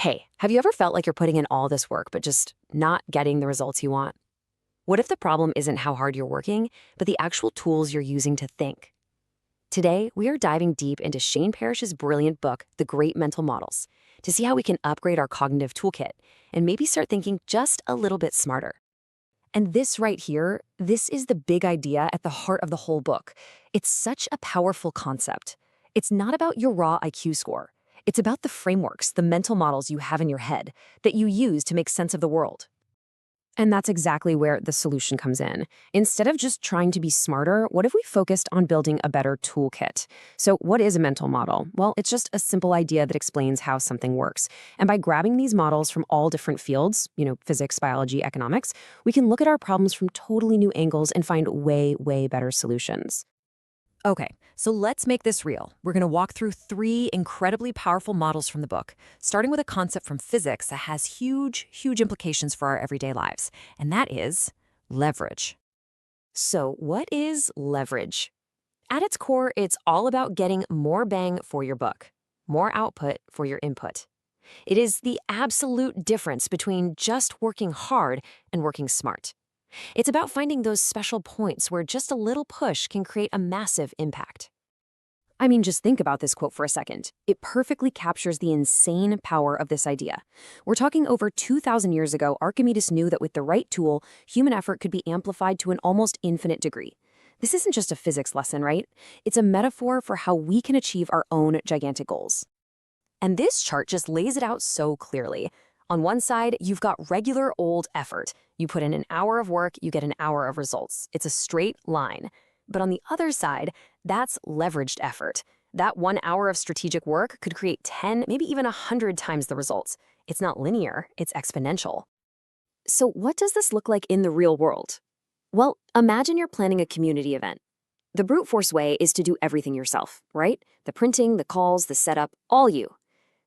Hey, have you ever felt like you're putting in all this work but just not getting the results you want? What if the problem isn't how hard you're working, but the actual tools you're using to think? Today, we are diving deep into Shane Parrish's brilliant book, The Great Mental Models, to see how we can upgrade our cognitive toolkit and maybe start thinking just a little bit smarter. And this right here, this is the big idea at the heart of the whole book. It's such a powerful concept. It's not about your raw IQ score. It's about the frameworks, the mental models you have in your head that you use to make sense of the world. And that's exactly where the solution comes in. Instead of just trying to be smarter, what if we focused on building a better toolkit? So what is a mental model? Well, it's just a simple idea that explains how something works. And by grabbing these models from all different fields, physics, biology, economics, we can look at our problems from totally new angles and find way, way better solutions. Okay, so let's make this real. We're going to walk through 3 incredibly powerful models from the book, starting with a concept from physics that has huge, huge implications for our everyday lives, and that is leverage. So what is leverage? At its core, it's all about getting more bang for your buck, more output for your input. It is the absolute difference between just working hard and working smart. It's about finding those special points where just a little push can create a massive impact. I mean, just think about this quote for a second. It perfectly captures the insane power of this idea. We're talking over 2,000 years ago, Archimedes knew that with the right tool, human effort could be amplified to an almost infinite degree. This isn't just a physics lesson, right? It's a metaphor for how we can achieve our own gigantic goals. And this chart just lays it out so clearly. On one side, you've got regular old effort. You put in an hour of work, you get an hour of results. It's a straight line. But on the other side, that's leveraged effort. That 1 hour of strategic work could create 10, maybe even 100 times the results. It's not linear, it's exponential. So what does this look like in the real world? Well, imagine you're planning a community event. The brute force way is to do everything yourself, right? The printing, the calls, the setup, all you.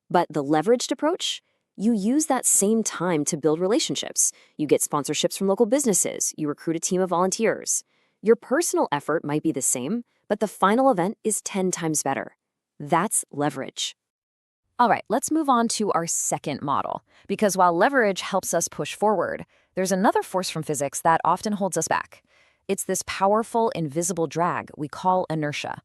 But the leveraged approach? You use that same time to build relationships. You get sponsorships from local businesses. You recruit a team of volunteers. Your personal effort might be the same, but the final event is 10 times better. That's leverage. All right, let's move on to our second model. Because while leverage helps us push forward, there's another force from physics that often holds us back. It's this powerful, invisible drag we call inertia.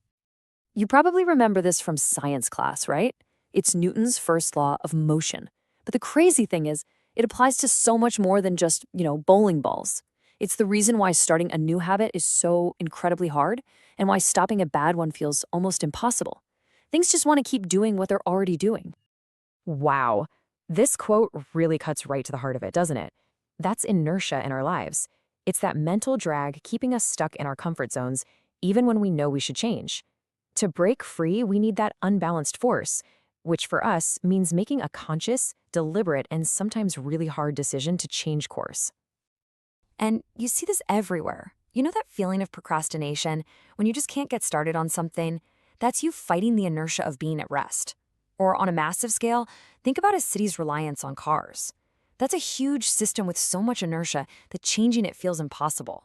You probably remember this from science class, right? It's Newton's first law of motion. But the crazy thing is, it applies to so much more than just, bowling balls. It's the reason why starting a new habit is so incredibly hard and why stopping a bad one feels almost impossible. Things just want to keep doing what they're already doing. Wow. This quote really cuts right to the heart of it, doesn't it? That's inertia in our lives. It's that mental drag keeping us stuck in our comfort zones, even when we know we should change. To break free, we need that unbalanced force, which for us means making a conscious, deliberate, and sometimes really hard decision to change course. And you see this everywhere. You know that feeling of procrastination when you just can't get started on something? That's you fighting the inertia of being at rest. Or on a massive scale, think about a city's reliance on cars. That's a huge system with so much inertia that changing it feels impossible.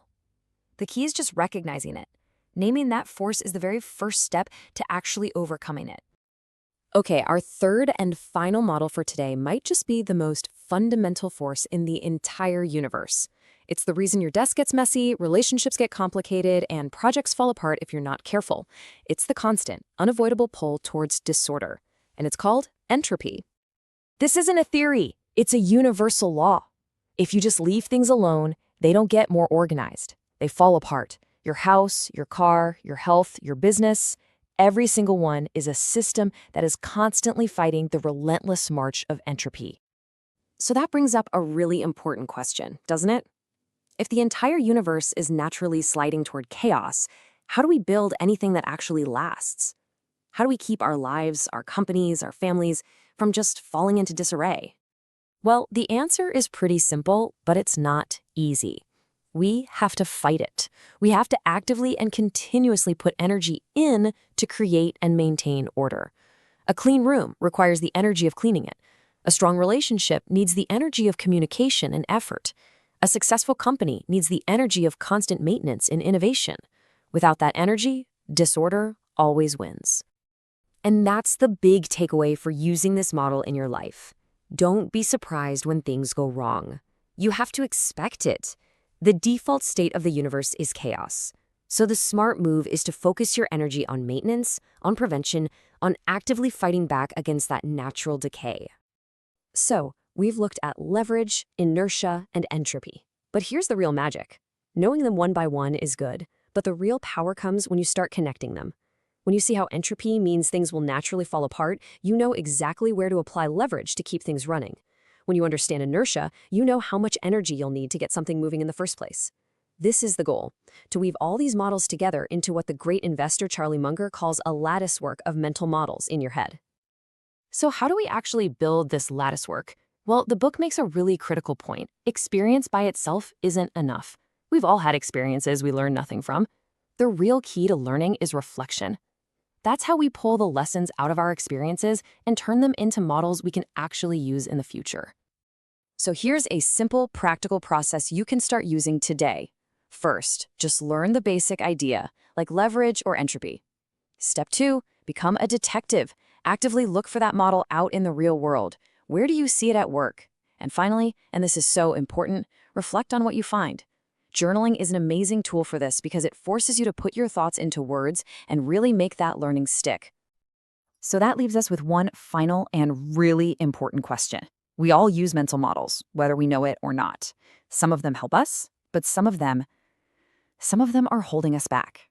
The key is just recognizing it. Naming that force is the very first step to actually overcoming it. Okay, our third and final model for today might just be the most fundamental force in the entire universe. It's the reason your desk gets messy, relationships get complicated, and projects fall apart if you're not careful. It's the constant, unavoidable pull towards disorder, and it's called entropy. This isn't a theory, it's a universal law. If you just leave things alone, they don't get more organized. They fall apart. Your house, your car, your health, your business. Every single one is a system that is constantly fighting the relentless march of entropy. So that brings up a really important question, doesn't it? If the entire universe is naturally sliding toward chaos, how do we build anything that actually lasts? How do we keep our lives, our companies, our families from just falling into disarray? Well, the answer is pretty simple, but it's not easy. We have to fight it. We have to actively and continuously put energy in to create and maintain order. A clean room requires the energy of cleaning it. A strong relationship needs the energy of communication and effort. A successful company needs the energy of constant maintenance and innovation. Without that energy, disorder always wins. And that's the big takeaway for using this model in your life. Don't be surprised when things go wrong. You have to expect it. The default state of the universe is chaos. So the smart move is to focus your energy on maintenance, on prevention, on actively fighting back against that natural decay. So, we've looked at leverage, inertia, and entropy. But here's the real magic. Knowing them one by one is good, but the real power comes when you start connecting them. When you see how entropy means things will naturally fall apart, you know exactly where to apply leverage to keep things running. When you understand inertia, you know how much energy you'll need to get something moving in the first place. This is the goal, to weave all these models together into what the great investor Charlie Munger calls a latticework of mental models in your head. So how do we actually build this latticework? Well, the book makes a really critical point. Experience by itself isn't enough. We've all had experiences we learn nothing from. The real key to learning is reflection. That's how we pull the lessons out of our experiences and turn them into models we can actually use in the future. So here's a simple, practical process you can start using today. First, just learn the basic idea, like leverage or entropy. Step 2, become a detective. Actively look for that model out in the real world. Where do you see it at work? And finally, and this is so important, reflect on what you find. Journaling is an amazing tool for this because it forces you to put your thoughts into words and really make that learning stick. So that leaves us with one final and really important question. We all use mental models, whether we know it or not. Some of them help us, but some of them are holding us back.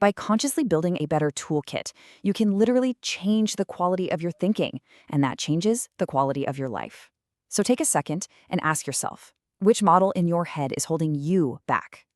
By consciously building a better toolkit, you can literally change the quality of your thinking, and that changes the quality of your life. So take a second and ask yourself, which model in your head is holding you back?